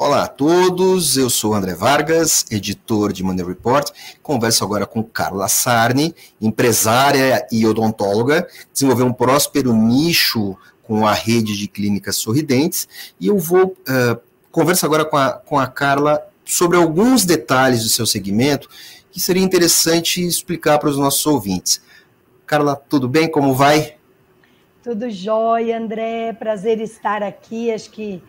Olá a todos, eu sou André Vargas, editor de Money Report. Converso agora com Carla Sarni, empresária e odontóloga, desenvolveu um próspero nicho com a rede de clínicas Sorridentes, e eu vou conversar agora com a Carla sobre alguns detalhes do seu segmento que seria interessante explicar para os nossos ouvintes. Carla, tudo bem? Como vai? Tudo jóia, André. Prazer estar aqui. Acho que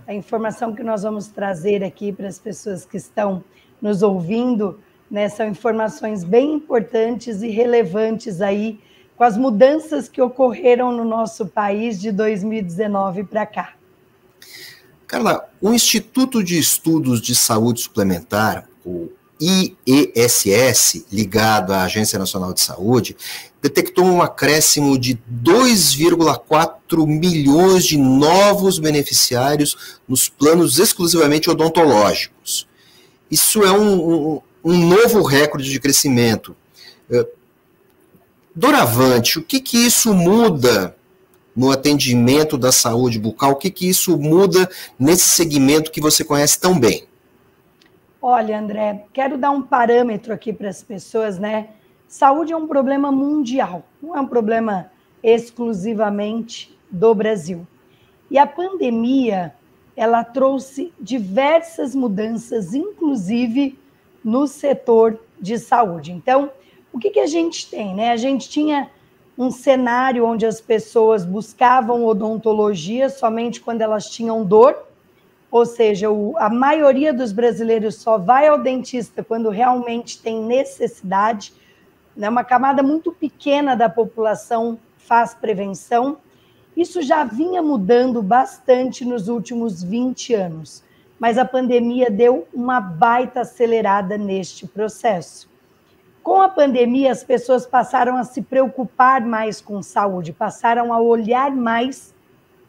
a informação que nós vamos trazer aqui para as pessoas que estão nos ouvindo, né, são informações bem importantes e relevantes aí com as mudanças que ocorreram no nosso país de 2019 para cá. Carla, o Instituto de Estudos de Saúde Suplementar, o IESS, ligado à Agência Nacional de Saúde, detectou um acréscimo de 2,4 milhões de novos beneficiários nos planos exclusivamente odontológicos. Isso é um novo recorde de crescimento. Doravante, o que isso muda no atendimento da saúde bucal? O que isso muda nesse segmento que você conhece tão bem? Olha, André, quero dar um parâmetro aqui para as pessoas, né? Saúde é um problema mundial, não é um problema exclusivamente do Brasil. E a pandemia, ela trouxe diversas mudanças, inclusive no setor de saúde. Então, o que a gente tem, né? A gente tinha um cenário onde as pessoas buscavam odontologia somente quando elas tinham dor, ou seja, a maioria dos brasileiros só vai ao dentista quando realmente tem necessidade, né? Uma camada muito pequena da população faz prevenção. Isso já vinha mudando bastante nos últimos 20 anos, mas a pandemia deu uma baita acelerada neste processo. Com a pandemia, as pessoas passaram a se preocupar mais com saúde, passaram a olhar mais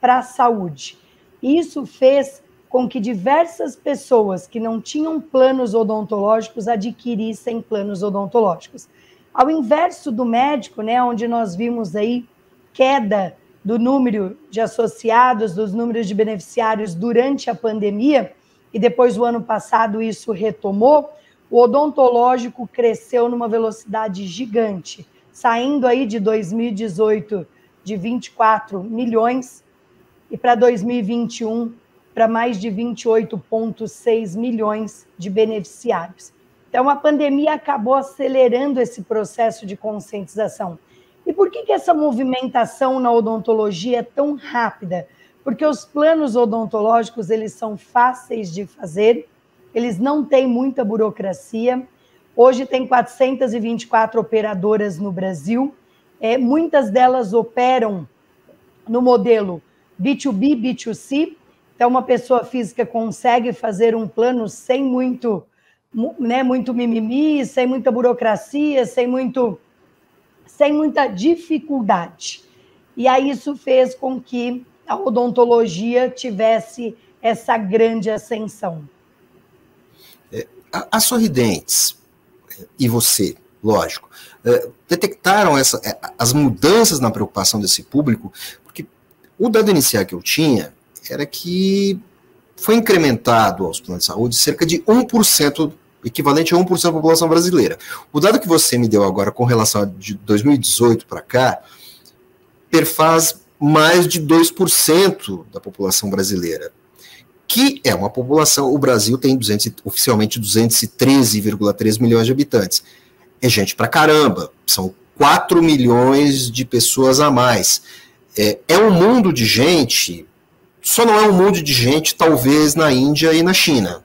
para a saúde. Isso fez com que diversas pessoas que não tinham planos odontológicos adquirissem planos odontológicos. Ao inverso do médico, né, onde nós vimos aí queda do número de associados, dos números de beneficiários durante a pandemia, e depois o ano passado isso retomou, o odontológico cresceu numa velocidade gigante, saindo aí de 2018 de 24 milhões e para 2021 para mais de 28,6 milhões de beneficiários. Então, a pandemia acabou acelerando esse processo de conscientização. E por que essa movimentação na odontologia é tão rápida? Porque os planos odontológicos, eles são fáceis de fazer, eles não têm muita burocracia. Hoje tem 424 operadoras no Brasil, muitas delas operam no modelo B2B, B2C. Então, uma pessoa física consegue fazer um plano sem muito, né, muito mimimi, sem muita burocracia, sem muita dificuldade. E aí isso fez com que a odontologia tivesse essa grande ascensão. A Sorridentes e você, lógico, detectaram as mudanças na preocupação desse público, porque o dado inicial que eu tinha era que foi incrementado aos planos de saúde cerca de 1%, equivalente a 1% da população brasileira. O dado que você me deu agora com relação a de 2018 para cá, perfaz mais de 2% da população brasileira, que é uma população, o Brasil tem oficialmente 213,3 milhões de habitantes. É gente pra caramba, são 4 milhões de pessoas a mais. É um mundo de gente. Só não é um mundo de gente, talvez, na Índia e na China.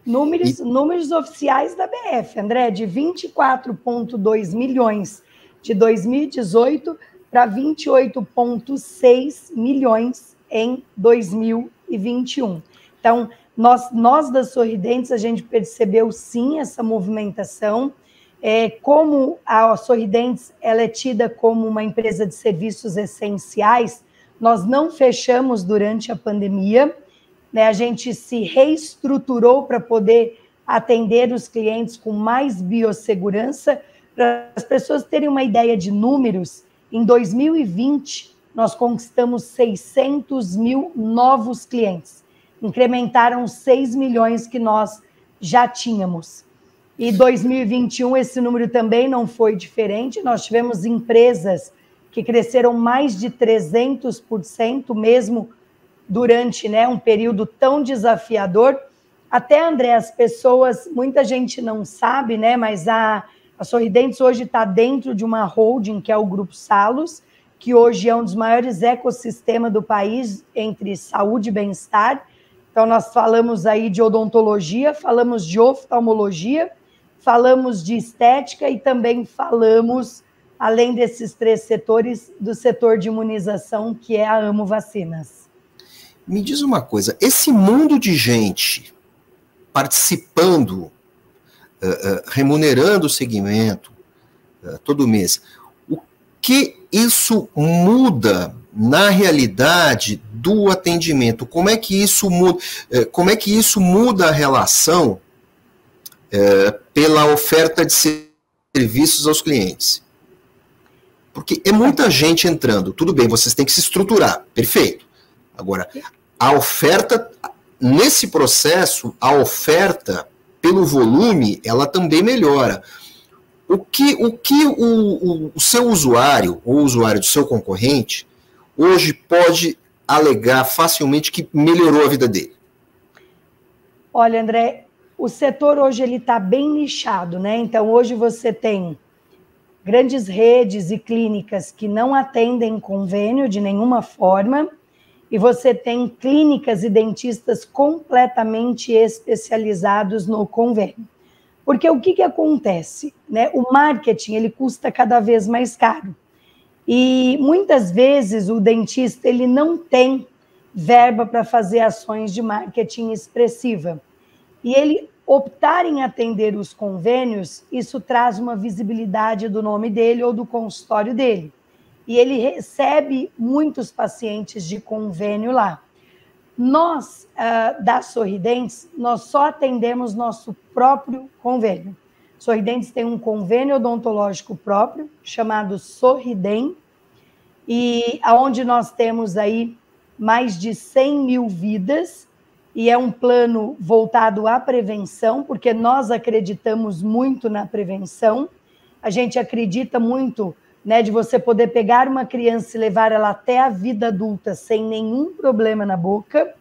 Números oficiais da BF, André, de 24,2 milhões de 2018 para 28,6 milhões em 2021. Então, nós das Sorridentes, a gente percebeu, sim, essa movimentação. Como a Sorridentes ela é tida como uma empresa de serviços essenciais, nós não fechamos durante a pandemia, né? A gente se reestruturou para poder atender os clientes com mais biossegurança. Para as pessoas terem uma ideia de números, em 2020, nós conquistamos 600 mil novos clientes. incrementaram 6 milhões que nós já tínhamos. E 2021 esse número também não foi diferente, nós tivemos empresas que cresceram mais de 300%, mesmo durante, né, um período tão desafiador. Até, André, as pessoas, muita gente não sabe, né, mas a Sorridentes hoje está dentro de uma holding, que é o Grupo Salos, que hoje é um dos maiores ecossistemas do país entre saúde e bem-estar. Então, nós falamos aí de odontologia, falamos de oftalmologia, falamos de estética e também falamos, além desses 3 setores, do setor de imunização, que é a Amo Vacinas. Me diz uma coisa, esse mundo de gente participando, remunerando o segmento todo mês, o que isso muda na realidade do atendimento? Como é que isso muda a relação pela oferta de serviços aos clientes? Porque é muita gente entrando, tudo bem, vocês têm que se estruturar, perfeito. Agora, a oferta, nesse processo, a oferta, pelo volume, ela também melhora. O que o seu usuário, ou o usuário do seu concorrente, hoje pode alegar facilmente que melhorou a vida dele? Olha, André, o setor hoje ele está bem nichado, né? Então, hoje você tem grandes redes e clínicas que não atendem convênio de nenhuma forma, e você tem clínicas e dentistas completamente especializados no convênio. Porque o que acontece? Né? O marketing ele custa cada vez mais caro. E muitas vezes o dentista ele não tem verba para fazer ações de marketing expressiva. E ele optar em atender os convênios, isso traz uma visibilidade do nome dele ou do consultório dele. E ele recebe muitos pacientes de convênio lá. Nós, da Sorridentes, nós só atendemos nosso próprio convênio. Sorridentes tem um convênio odontológico próprio, chamado Sorridem, e onde nós temos aí mais de 100 mil vidas, e é um plano voltado à prevenção, porque nós acreditamos muito na prevenção, a gente acredita muito, né, de você poder pegar uma criança e levar ela até a vida adulta sem nenhum problema na boca,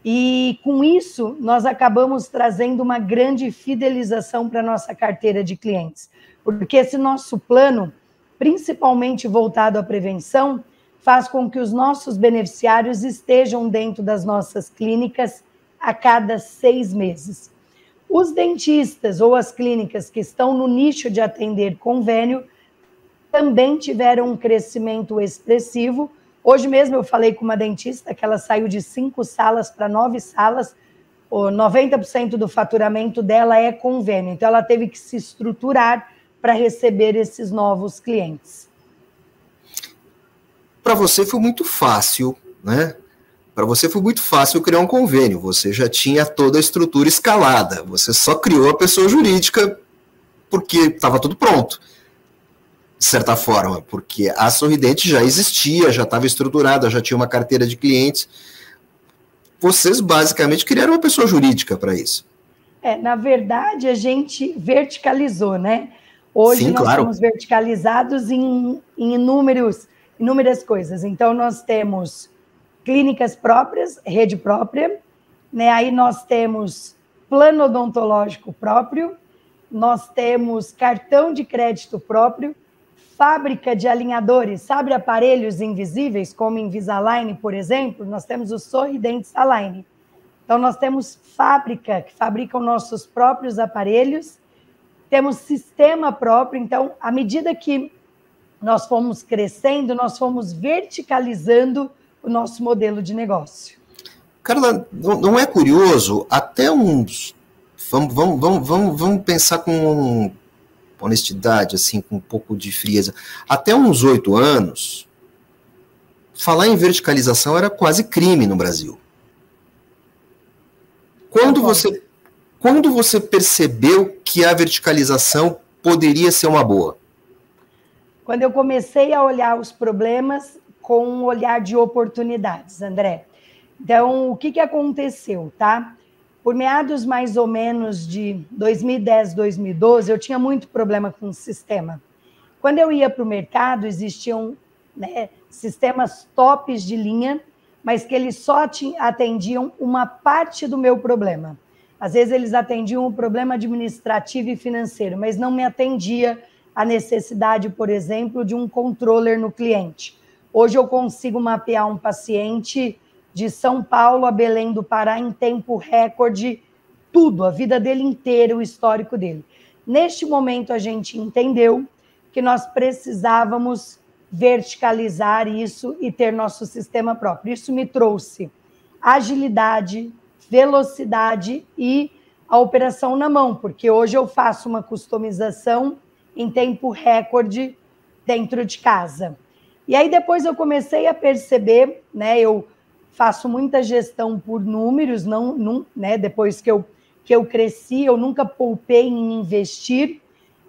e com isso nós acabamos trazendo uma grande fidelização para a nossa carteira de clientes, porque esse nosso plano, principalmente voltado à prevenção, faz com que os nossos beneficiários estejam dentro das nossas clínicas a cada 6 meses. Os dentistas ou as clínicas que estão no nicho de atender convênio também tiveram um crescimento expressivo. Hoje mesmo eu falei com uma dentista que ela saiu de 5 salas para 9 salas, 90% do faturamento dela é convênio, então ela teve que se estruturar para receber esses novos clientes. Para você foi muito fácil, né? Para você foi muito fácil criar um convênio, você já tinha toda a estrutura escalada, você só criou a pessoa jurídica porque estava tudo pronto, de certa forma, porque a Sorridente já existia, já estava estruturada, já tinha uma carteira de clientes. Vocês basicamente criaram uma pessoa jurídica para isso. Na verdade, a gente verticalizou, né? Hoje nós estamos verticalizados em inúmeras coisas. Então, nós temos clínicas próprias, rede própria, né? Aí nós temos plano odontológico próprio, nós temos cartão de crédito próprio, fábrica de alinhadores, sabe, aparelhos invisíveis, como Invisalign, por exemplo, nós temos o Sorridentes Align. Então, nós temos fábrica que fabrica os nossos próprios aparelhos, temos sistema próprio. Então, à medida que nós fomos crescendo, nós fomos verticalizando o nosso modelo de negócio. Carla, não é curioso? Até uns... Vamos pensar com honestidade, assim, com um pouco de frieza. Até uns 8 anos, falar em verticalização era quase crime no Brasil. Quando você percebeu que a verticalização poderia ser uma boa? Quando eu comecei a olhar os problemas com um olhar de oportunidades, André. Então, o que aconteceu, tá? Por meados mais ou menos de 2010, 2012, eu tinha muito problema com o sistema. Quando eu ia para o mercado, existiam, né, sistemas tops de linha, mas que eles só atendiam uma parte do meu problema. Às vezes eles atendiam o problema administrativo e financeiro, mas não me atendia a necessidade, por exemplo, de um controller no cliente. Hoje eu consigo mapear um paciente de São Paulo a Belém do Pará em tempo recorde, tudo, a vida dele inteira, o histórico dele. Neste momento a gente entendeu que nós precisávamos verticalizar isso e ter nosso sistema próprio. Isso me trouxe agilidade, velocidade e a operação na mão, porque hoje eu faço uma customização em tempo recorde dentro de casa. E aí depois eu comecei a perceber, né, eu faço muita gestão por números, né, depois que eu cresci, eu nunca poupei em investir,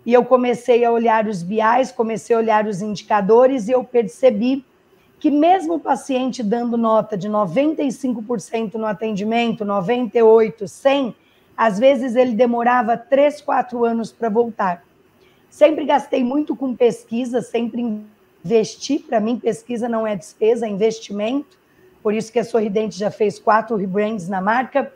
e eu comecei a olhar os BIs, comecei a olhar os indicadores, e eu percebi que mesmo o paciente dando nota de 95% no atendimento, 98%, 100%, às vezes ele demorava 3, 4 anos para voltar. Sempre gastei muito com pesquisa, sempre investi, para mim pesquisa não é despesa, é investimento, por isso que a Sorridente já fez 4 rebrands na marca,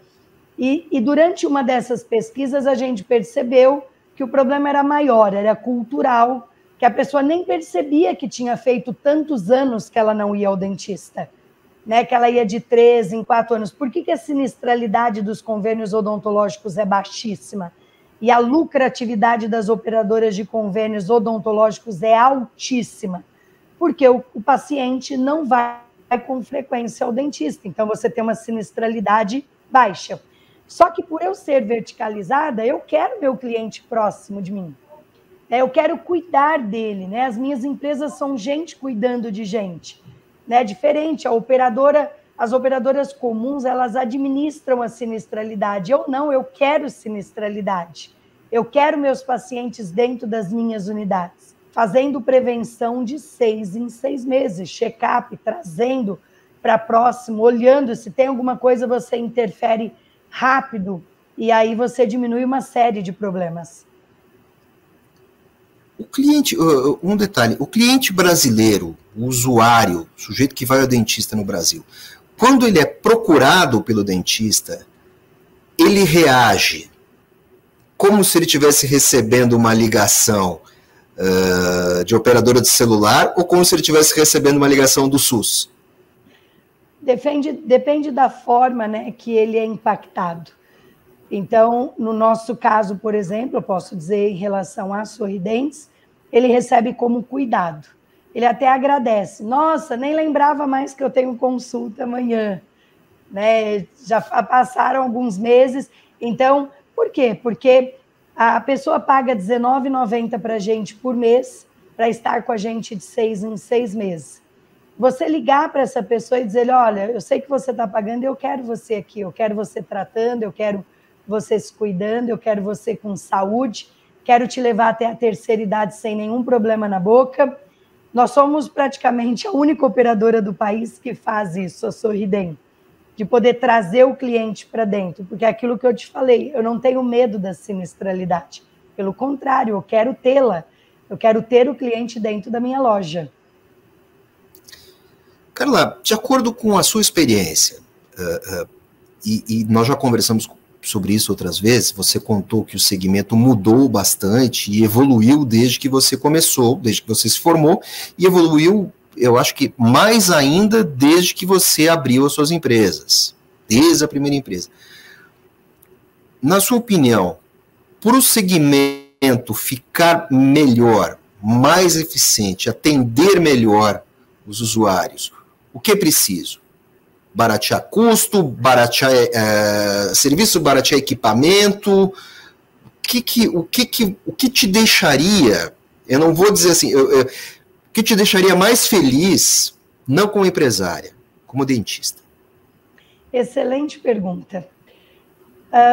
e durante uma dessas pesquisas a gente percebeu que o problema era maior, era cultural, que a pessoa nem percebia que tinha feito tantos anos que ela não ia ao dentista, né? Que ela ia de 3 em 4 anos. Por que a sinistralidade dos convênios odontológicos é baixíssima? E a lucratividade das operadoras de convênios odontológicos é altíssima, porque o paciente não vai com frequência ao dentista, então você tem uma sinistralidade baixa. Só que por eu ser verticalizada, eu quero meu cliente próximo de mim. Eu quero cuidar dele, né? As minhas empresas são gente cuidando de gente, né? Diferente, as operadoras comuns, elas administram a sinistralidade. Eu não, eu quero sinistralidade. Eu quero meus pacientes dentro das minhas unidades, fazendo prevenção de 6 em 6 meses, check-up, trazendo para próximo, olhando se tem alguma coisa, você interfere rápido, e aí você diminui uma série de problemas. O cliente, um detalhe, o cliente brasileiro, o usuário, o sujeito que vai ao dentista no Brasil, quando ele é procurado pelo dentista, ele reage como se ele estivesse recebendo uma ligação de operadora de celular ou como se ele estivesse recebendo uma ligação do SUS? Depende da forma, né, que ele é impactado. Então, no nosso caso, por exemplo, eu posso dizer em relação a Sorridentes, ele recebe como cuidado. Ele até agradece. Nossa, nem lembrava mais que eu tenho consulta amanhã. Né? Já passaram alguns meses. Então, por quê? Porque a pessoa paga R$19,90 para a gente por mês para estar com a gente de 6 em 6 meses. Você ligar para essa pessoa e dizer, olha, eu sei que você está pagando, eu quero você aqui, eu quero você tratando, eu quero você se cuidando, eu quero você com saúde, quero te levar até a terceira idade sem nenhum problema na boca. Nós somos praticamente a única operadora do país que faz isso, a Sorridem, de poder trazer o cliente para dentro, porque é aquilo que eu te falei, eu não tenho medo da sinistralidade, pelo contrário, eu quero tê-la, eu quero ter o cliente dentro da minha loja. Carla, de acordo com a sua experiência, e nós já conversamos sobre isso outras vezes, você contou que o segmento mudou bastante e evoluiu desde que você começou, desde que você se formou, e evoluiu, eu acho que mais ainda desde que você abriu as suas empresas, desde a primeira empresa. Na sua opinião, para o segmento ficar melhor, mais eficiente, atender melhor os usuários, o que é preciso? Baratear custo, baratear serviço, baratear equipamento. O que te deixaria, eu não vou dizer assim, o que te deixaria mais feliz, não como empresária, como dentista? Excelente pergunta.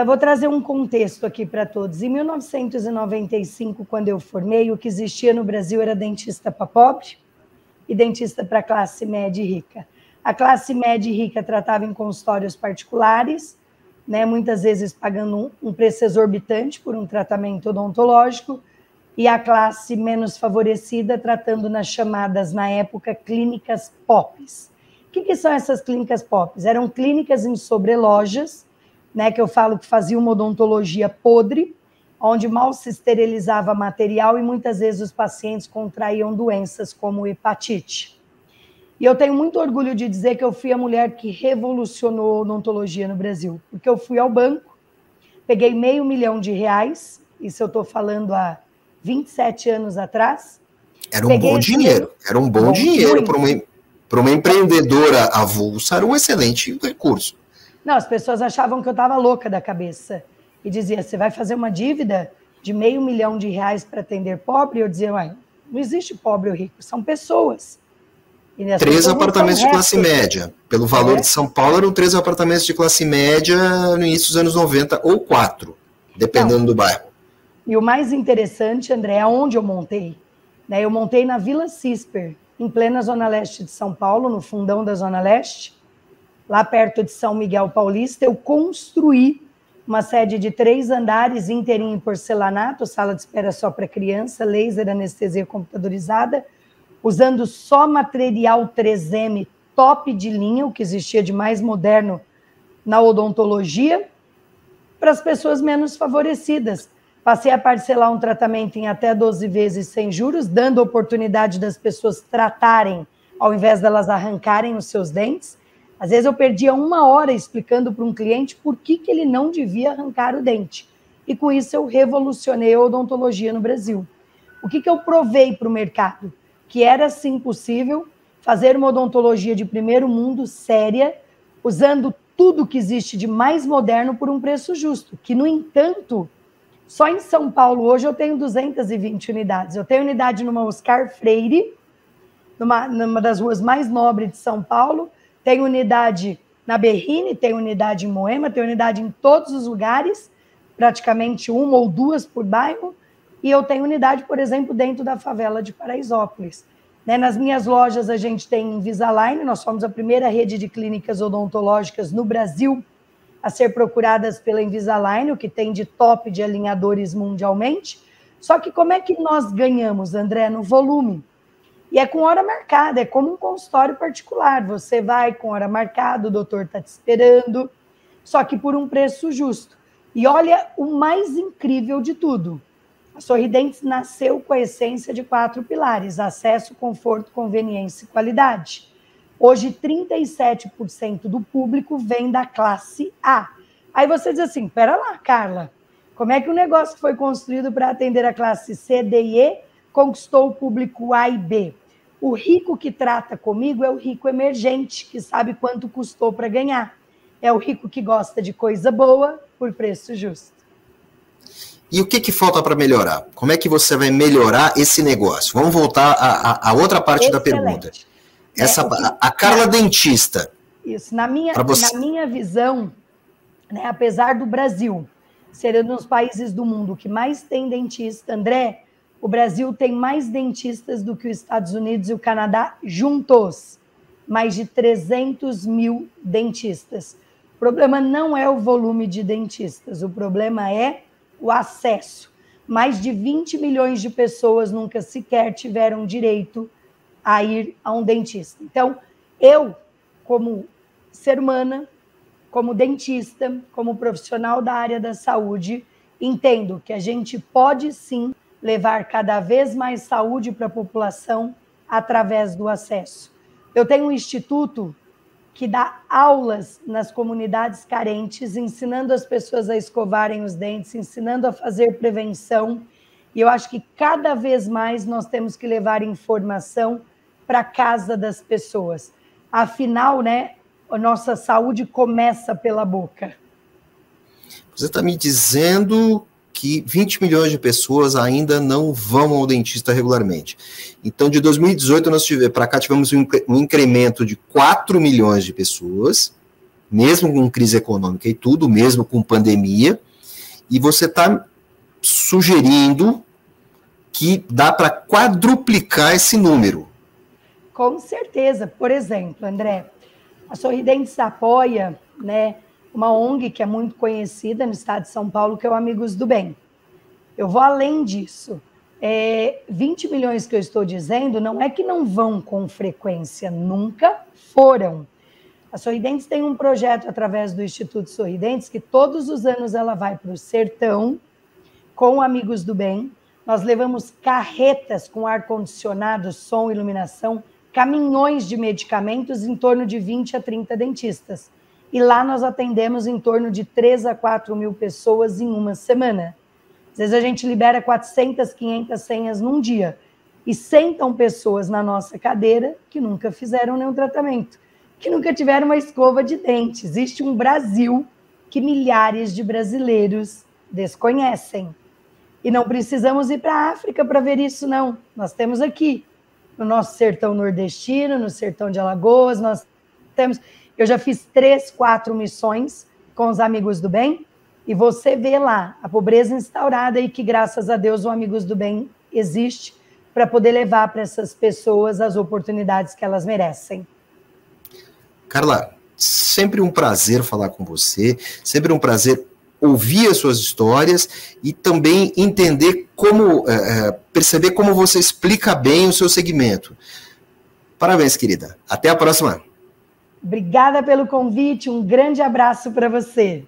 Vou trazer um contexto aqui para todos. Em 1995, quando eu formei, o que existia no Brasil era dentista para pobre e dentista para classe média e rica. A classe média e rica tratava em consultórios particulares, né, muitas vezes pagando um preço exorbitante por um tratamento odontológico, e a classe menos favorecida tratando nas chamadas, na época, clínicas POPs. O que são essas clínicas POPs? Eram clínicas em sobrelojas, né, que eu falo que faziam uma odontologia podre, onde mal se esterilizava material e muitas vezes os pacientes contraíam doenças como hepatite. E eu tenho muito orgulho de dizer que eu fui a mulher que revolucionou a odontologia no Brasil, porque eu fui ao banco, peguei R$500 milhão, isso eu estou falando há 27 anos atrás. Era um bom dinheiro, era um bom dinheiro para uma empreendedora avulsa, era um excelente recurso. Não, as pessoas achavam que eu estava louca da cabeça. E dizia, você vai fazer uma dívida de R$500 milhão para atender pobre? Eu dizia, ué, não existe pobre ou rico, são pessoas. 3 apartamentos de classe média. Pelo valor de São Paulo, eram 3 apartamentos de classe média no início dos anos 90, ou 4, dependendo do bairro. E o mais interessante, André, é onde eu montei. Né? Eu montei na Vila Cisper, em plena Zona Leste de São Paulo, no fundão da Zona Leste, lá perto de São Miguel Paulista. Eu construí uma sede de 3 andares, inteirinho em porcelanato, sala de espera só para criança, laser, anestesia computadorizada, usando só material 3M top de linha, o que existia de mais moderno na odontologia, para as pessoas menos favorecidas. Passei a parcelar um tratamento em até 12 vezes sem juros, dando oportunidade das pessoas tratarem, ao invés delas arrancarem os seus dentes. Às vezes eu perdia 1 hora explicando para um cliente por que ele não devia arrancar o dente. E com isso eu revolucionei a odontologia no Brasil. O que eu provei para o mercado? Que era sim possível fazer uma odontologia de primeiro mundo, séria, usando tudo que existe de mais moderno por um preço justo, que, no entanto, só em São Paulo hoje eu tenho 220 unidades. Eu tenho unidade numa Oscar Freire, numa das ruas mais nobres de São Paulo, tenho unidade na Berrini, tenho unidade em Moema, tenho unidade em todos os lugares, praticamente 1 ou 2 por bairro, e eu tenho unidade, por exemplo, dentro da favela de Paraisópolis. Né? Nas minhas lojas a gente tem Invisalign, nós somos a primeira rede de clínicas odontológicas no Brasil a ser procuradas pela Invisalign, o que tem de top de alinhadores mundialmente. Só que como é que nós ganhamos, André? No volume. E é com hora marcada, é como um consultório particular. Você vai com hora marcada, o doutor está te esperando, só que por um preço justo. E olha o mais incrível de tudo. A Sorridentes nasceu com a essência de 4 pilares: acesso, conforto, conveniência e qualidade. Hoje, 37% do público vem da classe A. Aí você diz assim, pera lá, Carla, como é que o negócio que foi construído para atender a classe C, D e E conquistou o público A e B? O rico que trata comigo é o rico emergente, que sabe quanto custou para ganhar. É o rico que gosta de coisa boa por preço justo. E o que falta para melhorar? Como é que você vai melhorar esse negócio? Vamos voltar à outra parte da pergunta. A Carla dentista. Isso, na minha visão, né, apesar do Brasil ser um dos países do mundo que mais tem dentista, André, o Brasil tem mais dentistas do que os Estados Unidos e o Canadá juntos. Mais de 300 mil dentistas. O problema não é o volume de dentistas, o problema é o acesso. Mais de 20 milhões de pessoas nunca sequer tiveram direito a ir a um dentista. Então, eu, como ser humana, como dentista, como profissional da área da saúde, entendo que a gente pode sim levar cada vez mais saúde para a população através do acesso. Eu tenho um instituto que dá aulas nas comunidades carentes, ensinando as pessoas a escovarem os dentes, ensinando a fazer prevenção, e eu acho que cada vez mais nós temos que levar informação para a casa das pessoas. Afinal, né, a nossa saúde começa pela boca. Você está me dizendo que 20 milhões de pessoas ainda não vão ao dentista regularmente. Então, de 2018 para cá tivemos um incremento de 4 milhões de pessoas, mesmo com crise econômica e tudo, mesmo com pandemia, e você está sugerindo que dá para quadruplicar esse número. Com certeza. Por exemplo, André, A Sorridentes apoia, né, uma ONG que é muito conhecida no estado de São Paulo, que é o Amigos do Bem. Eu vou além disso. 20 milhões que eu estou dizendo não é que não vão com frequência, nunca foram. A Sorridentes tem um projeto através do Instituto Sorridentes que todos os anos ela vai para o sertão com Amigos do Bem. Nós levamos carretas com ar-condicionado, som, iluminação, caminhões de medicamentos, em torno de 20 a 30 dentistas. E lá nós atendemos em torno de 3 a 4 mil pessoas em uma semana. Às vezes a gente libera 400, 500 senhas num dia. E sentam pessoas na nossa cadeira que nunca fizeram nenhum tratamento, que nunca tiveram uma escova de dente. Existe um Brasil que milhares de brasileiros desconhecem. E não precisamos ir para a África para ver isso, não. Nós temos aqui, no nosso sertão nordestino, no sertão de Alagoas, nós temos... Eu já fiz 3, 4 missões com os Amigos do Bem, e você vê lá a pobreza instaurada e que, graças a Deus, o Amigos do Bem existe para poder levar para essas pessoas as oportunidades que elas merecem. Carla, sempre um prazer falar com você, sempre um prazer ouvir as suas histórias e também entender como, perceber como você explica bem o seu segmento. Parabéns, querida. Até a próxima. Obrigada pelo convite, um grande abraço para você.